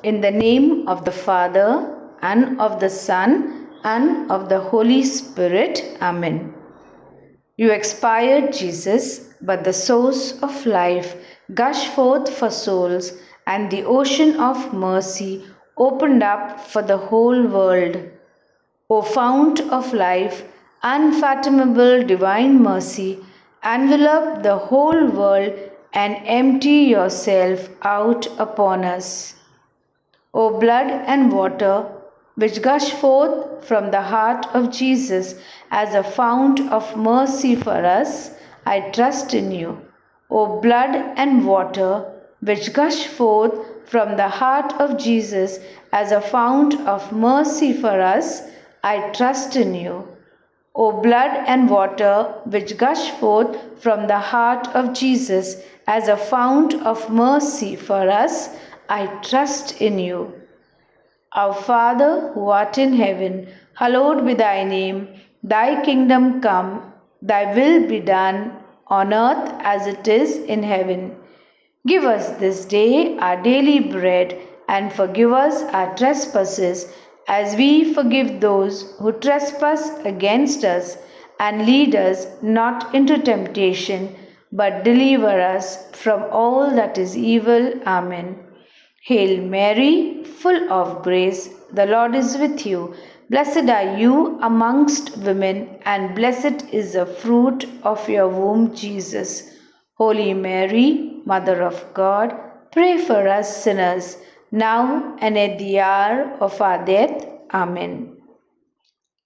In the name of the Father, and of the Son, and of the Holy Spirit. Amen. You expired, Jesus, but the source of life gushed forth for souls, and the ocean of mercy opened up for the whole world. O fount of life, unfathomable divine mercy, envelop the whole world and empty yourself out upon us. O blood and water, which gush forth from the heart of Jesus as a fount of mercy for us, I trust in you. O blood and water, which gush forth from the heart of Jesus as a fount of mercy for us, I trust in you. O blood and water, which gush forth from the heart of Jesus as a fount of mercy for us, I trust in you. Our Father, who art in heaven, hallowed be thy name. Thy kingdom come, thy will be done on earth as it is in heaven. Give us this day our daily bread, and forgive us our trespasses, as we forgive those who trespass against us. And lead us not into temptation, but deliver us from all that is evil. Amen. Hail Mary, full of grace, the Lord is with you. Blessed are you amongst women, and blessed is the fruit of your womb, Jesus. Holy Mary, Mother of God, pray for us sinners, now and at the hour of our death. Amen.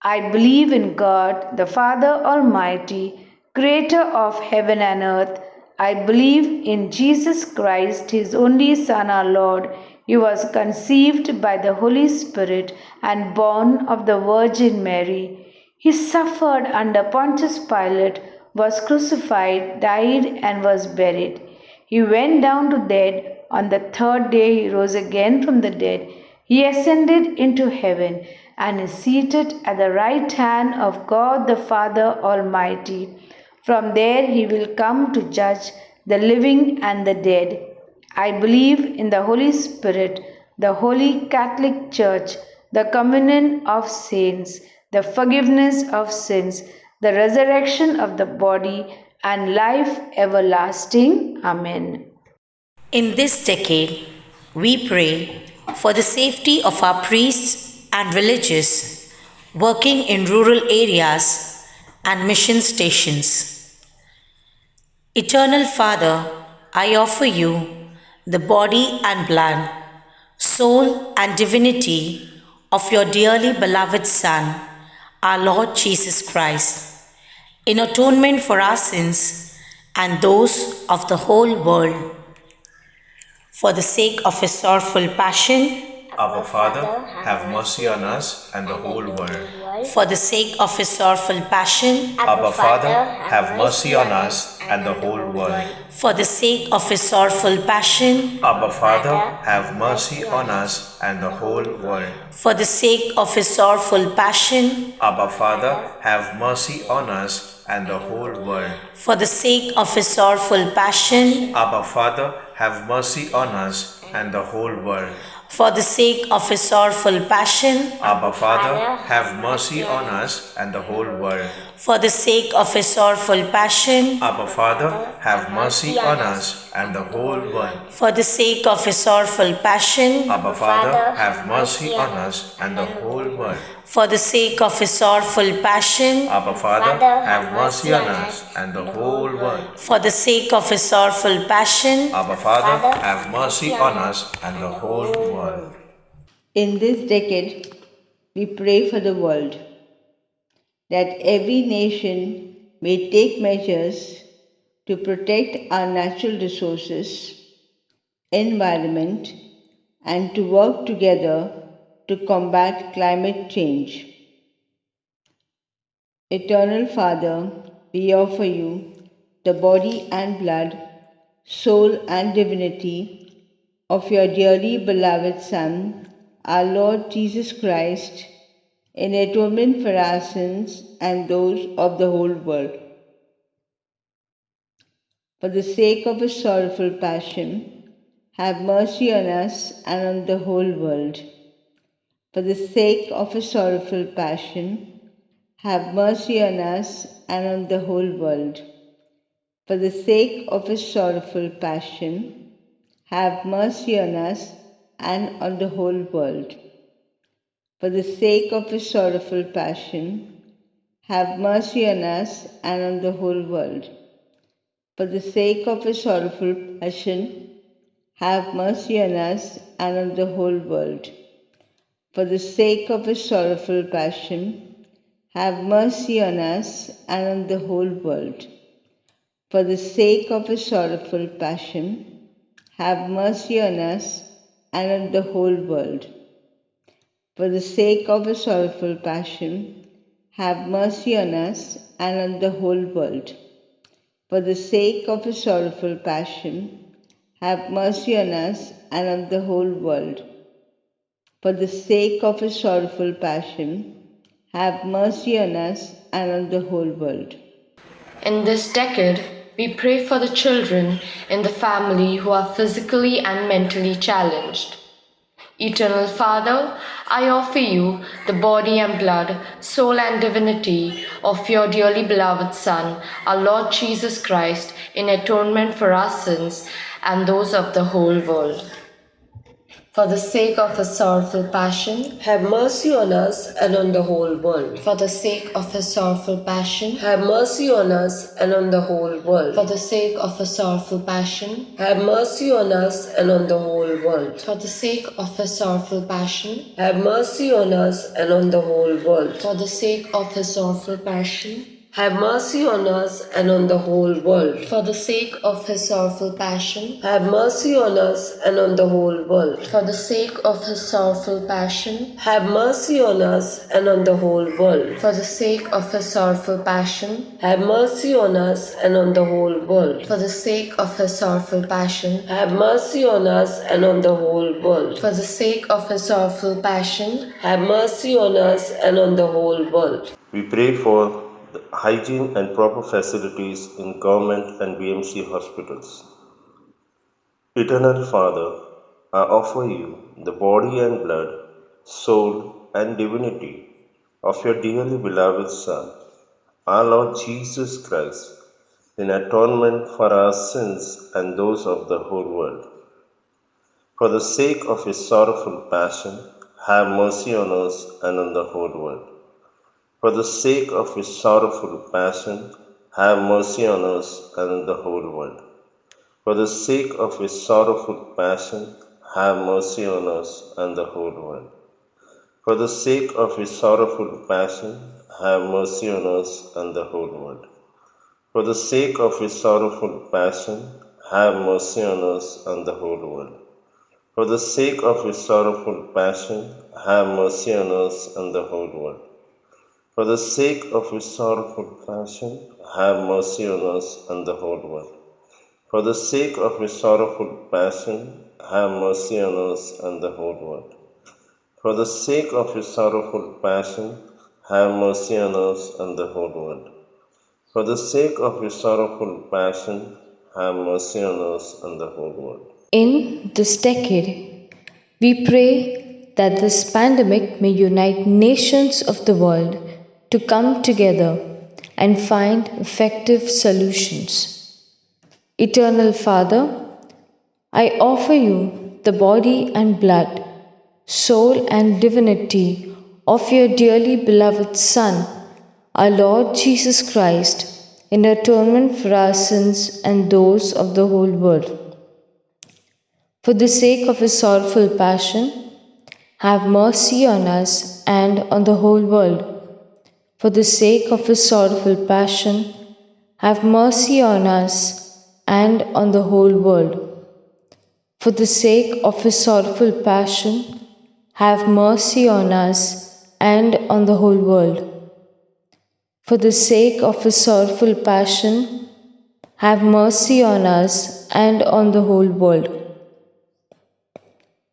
I believe in God, the Father Almighty, creator of heaven and earth. I believe in Jesus Christ, his only Son, our Lord. He was conceived by the Holy Spirit and born of the Virgin Mary. He suffered under Pontius Pilate, was crucified, died, and was buried. He went down to death. On the third day he rose again from the dead. He ascended into heaven and is seated at the right hand of God the Father Almighty. From there he will come to judge the living and the dead. I believe in the Holy Spirit, the Holy Catholic Church, the communion of saints, the forgiveness of sins, the resurrection of the body, and life everlasting. Amen. In this decade, we pray for the safety of our priests and religious working in rural areas and mission stations. Eternal Father, I offer you the body and blood, soul and divinity of your dearly beloved Son, our Lord Jesus Christ, in atonement for our sins and those of the whole world. For the sake of his sorrowful passion, Our Father, have mercy on us and the whole world. for the sake of his sorrowful passion, Our Father, have mercy on us and the whole world. for the sake of his sorrowful passion, Our Father, have mercy on us and the whole world. for the sake of his sorrowful passion, Our Father, have mercy on us and the whole world. for the sake of his sorrowful passion, Our Father, have mercy on us and the whole world. for the sake of his sorrowful passion, Our Father, have mercy on us and the whole world. for the sake of his sorrowful passion, Our Father, have mercy on us and the whole world. for the sake of his sorrowful passion, Our Father, have mercy on us and the whole world. for the sake of his sorrowful passion, Our Father, have mercy on us and the whole world. for the sake of his sorrowful passion, Our Father, have mercy on us and the whole world. In this decade, we pray for the world, that every nation may take measures to protect our natural resources, environment, and to work together to combat climate change. Eternal Father, we offer you the body and blood, soul and divinity of your dearly beloved Son, our Lord Jesus Christ, in atonement for our sins and those of the whole world. For the sake of his sorrowful passion, have mercy on us and on the whole world. For the sake of his sorrowful passion, have mercy on us and on the whole world. For the sake of his sorrowful passion, have mercy on us and on the whole world. For the sake of his sorrowful passion, have mercy on us and on the whole world. For the sake of his sorrowful passion, have mercy on us and on the whole world. For the sake of his sorrowful passion, have mercy on us and on the whole world. For the sake of his sorrowful passion, have mercy on us and on the whole world. For the sake of his sorrowful passion, have mercy on us and on the whole world. For the sake of his sorrowful passion, have mercy on us and on the whole world. For the sake of his sorrowful passion, have mercy on us and on the whole world. In this decade, we pray for the children in the family who are physically and mentally challenged. Eternal Father, I offer you the body and blood, soul and divinity of your dearly beloved Son, our Lord Jesus Christ, in atonement for our sins and those of the whole world. For the sake of his sorrowful passion, have mercy on us and on the whole world. for the sake of his sorrowful passion, Have mercy on us and on the whole world. for the sake of his sorrowful passion, Have mercy on us and on the whole world. for the sake of his sorrowful passion, Have mercy on us and on the whole world. for the sake of his sorrowful passion, Have mercy on us and on the whole world. for the sake of his sorrowful passion, Have mercy on us and on the whole world. for the sake of his sorrowful passion, Have mercy on us and on the whole world. for the sake of his sorrowful passion, Have mercy on us and on the whole world. for the sake of his sorrowful passion, Have mercy on us and on the whole world. for the sake of his sorrowful passion, Have mercy on us and on the whole world. We pray for the hygiene and proper facilities in government and BMC hospitals. Eternal Father, I offer you the body and blood, soul and divinity of your dearly beloved Son, our Lord Jesus Christ, in atonement for our sins and those of the whole world. For the sake of his sorrowful passion, have mercy on us and on the whole world. For the sake of his sorrowful passion, have mercy on us and on the whole world. For the sake of his sorrowful passion, have mercy on us and the whole world. For the sake of his sorrowful passion, have mercy on us and the whole world. For the sake of his sorrowful passion, have mercy on us and the whole world. For the sake of his sorrowful passion, have mercy on us and the whole world. For the sake of his sorrowful passion, have mercy on us and the whole world. For the sake of his sorrowful passion, have mercy on us and the whole world. For the sake of his sorrowful passion, have mercy on us and the whole world. For the sake of his sorrowful passion, have mercy on us and the whole world. In this decade, we pray that this pandemic may unite nations of the world to come together and find effective solutions. Eternal Father, I offer you the body and blood, soul and divinity of your dearly beloved Son, our Lord Jesus Christ, in atonement for our sins and those of the whole world. For the sake of his sorrowful passion, have mercy on us and on the whole world. For the sake of his sorrowful passion, have mercy on us and on the whole world. For the sake of his sorrowful passion, have mercy on us and on the whole world. For the sake of his sorrowful passion, have mercy on us and on the whole world.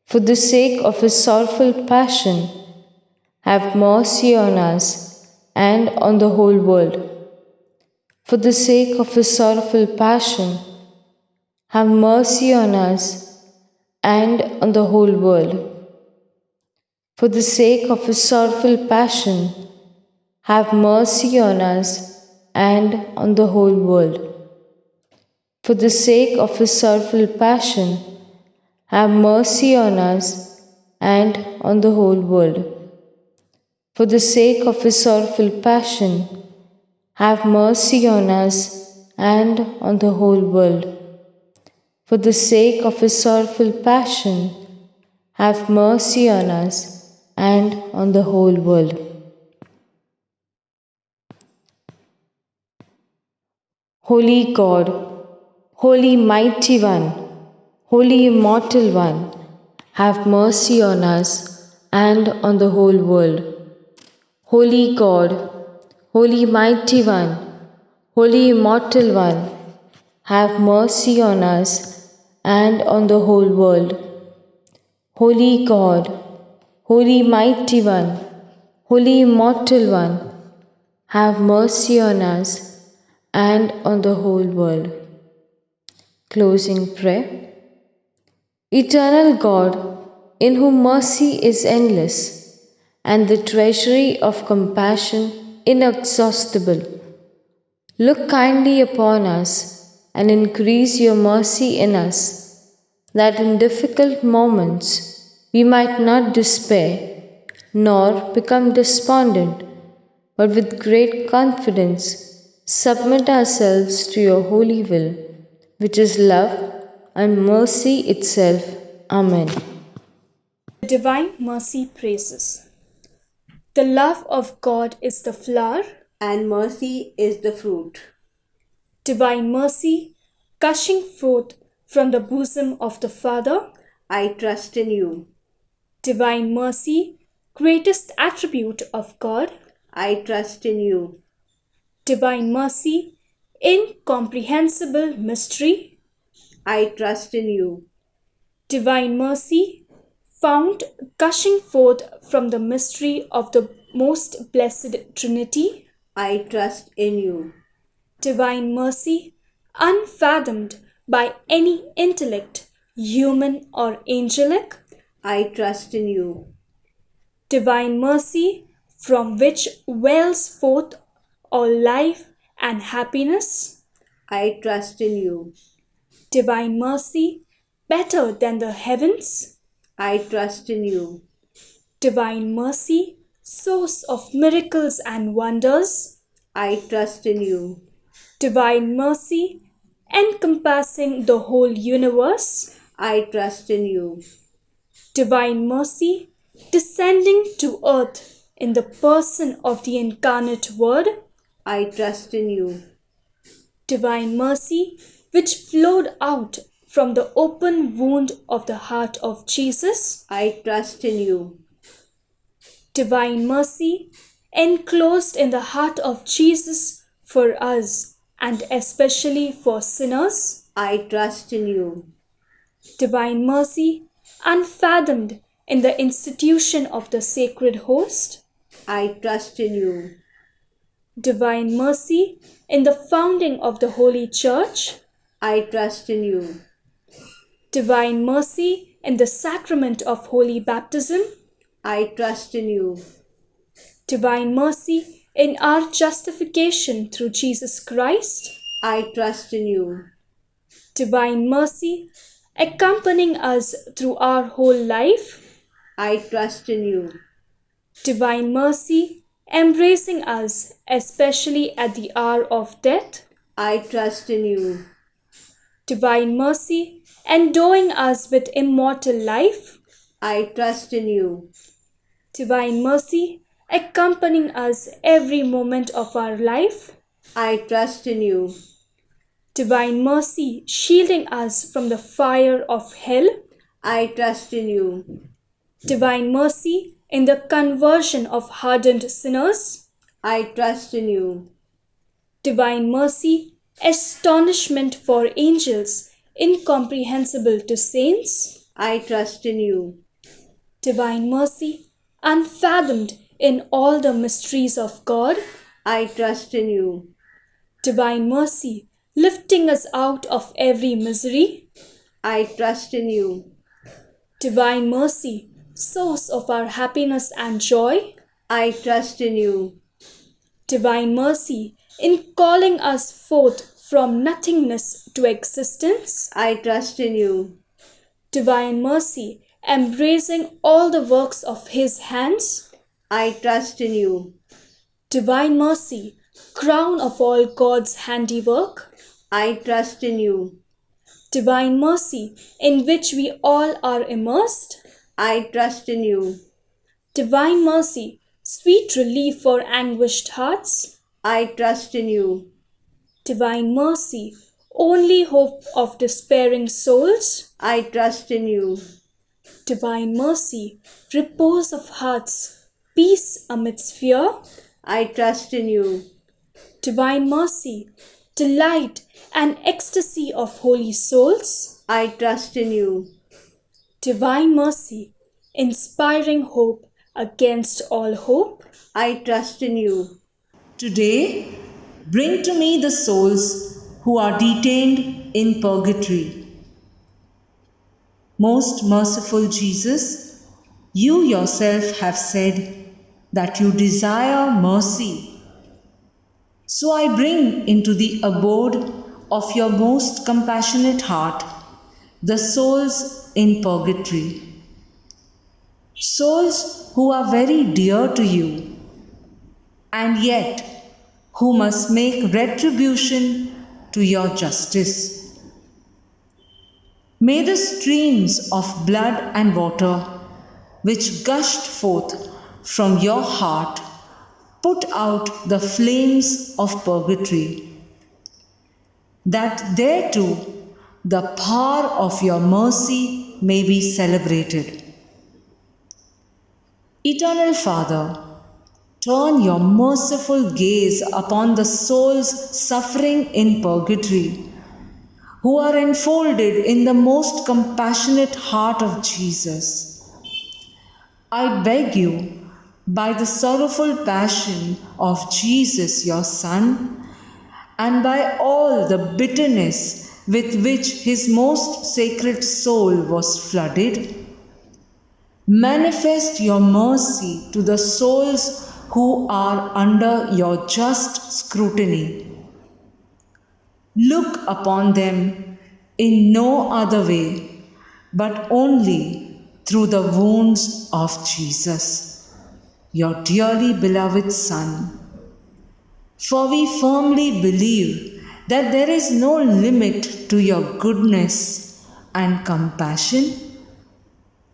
For the sake of his sorrowful passion, have mercy on us and on the whole world. For the sake of his sorrowful passion, have mercy on us and on the whole world. For the sake of his sorrowful passion, have mercy on us and on the whole world. For the sake of his sorrowful passion, have mercy on us and on the whole world. For the sake of his sorrowful passion, have mercy on us and on the whole world. For the sake of his sorrowful passion, have mercy on us and on the whole world. Holy God, Holy Mighty One, Holy Immortal One, have mercy on us and on the whole world. Holy God, Holy Mighty One, Holy Immortal One, have mercy on us and on the whole world. Holy God, Holy Mighty One, Holy Immortal One, have mercy on us and on the whole world. Closing prayer. Eternal God, in whom mercy is endless and the treasury of compassion inexhaustible, look kindly upon us and increase your mercy in us, that in difficult moments we might not despair nor become despondent, but with great confidence submit ourselves to your holy will, which is love and mercy itself. Amen. Divine Mercy Praises. The love of God is the flower, and mercy is the fruit. Divine mercy, gushing forth from the bosom of the Father, I trust in you. Divine mercy, greatest attribute of God, I trust in you. Divine mercy, incomprehensible mystery, I trust in you. Divine mercy, found gushing forth from the mystery of the most blessed Trinity, I trust in you. Divine mercy, unfathomed by any intellect, human or angelic, I trust in you. Divine mercy, from which wells forth all life and happiness, I trust in you. Divine mercy, better than the heavens, I trust in you. Divine mercy, source of miracles and wonders, I trust in you. Divine mercy, encompassing the whole universe, I trust in you. Divine mercy, descending to earth in the person of the incarnate Word, I trust in you. Divine mercy, which flowed out from the open wound of the heart of Jesus, I trust in you. Divine mercy, enclosed in the heart of Jesus for us and especially for sinners, I trust in you. Divine mercy, unfathomed in the institution of the sacred host, I trust in you. Divine mercy, in the founding of the Holy Church, I trust in you. Divine mercy, in the sacrament of Holy Baptism, I trust in you. Divine mercy, in our justification through Jesus Christ, I trust in you. Divine mercy, accompanying us through our whole life, I trust in you. Divine mercy, embracing us especially at the hour of death, I trust in you. Divine mercy, endowing us with immortal life, I trust in you. Divine mercy, accompanying us every moment of our life, I trust in you. Divine mercy, shielding us from the fire of hell, I trust in you. Divine mercy, in the conversion of hardened sinners, I trust in you. Divine mercy, astonishment for angels, incomprehensible to saints, I trust in you. Divine mercy, unfathomed in all the mysteries of God, I trust in you. Divine mercy, lifting us out of every misery, I trust in you. Divine mercy, source of our happiness and joy. I trust in you. Divine mercy, in calling us forth from nothingness to existence. I trust in you. Divine mercy, embracing all the works of His hands. I trust in you. Divine mercy, crown of all God's handiwork. I trust in you. Divine mercy, in which we all are immersed. I trust in you. Divine mercy, sweet relief for anguished hearts. I trust in you. Divine mercy, only hope of despairing souls. I trust in you. Divine mercy, repose of hearts, peace amidst fear. I trust in you. Divine mercy, delight and ecstasy of holy souls. I trust in you. Divine mercy, inspiring hope against all hope. I trust in you. Today, bring to me the souls who are detained in purgatory. Most merciful Jesus, you yourself have said that you desire mercy. So I bring into the abode of your most compassionate heart the souls in purgatory. Souls who are very dear to you, and yet who must make retribution to your justice. May the streams of blood and water which gushed forth from your heart put out the flames of purgatory, that there too the power of your mercy may be celebrated. Eternal Father, turn your merciful gaze upon the souls suffering in purgatory, who are enfolded in the most compassionate heart of Jesus. I beg you, by the sorrowful passion of Jesus your Son, and by all the bitterness with which his most sacred soul was flooded, manifest your mercy to the souls who are under your just scrutiny. Look upon them in no other way, but only through the wounds of Jesus, your dearly beloved Son. For we firmly believe that there is no limit to your goodness and compassion.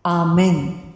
Amen.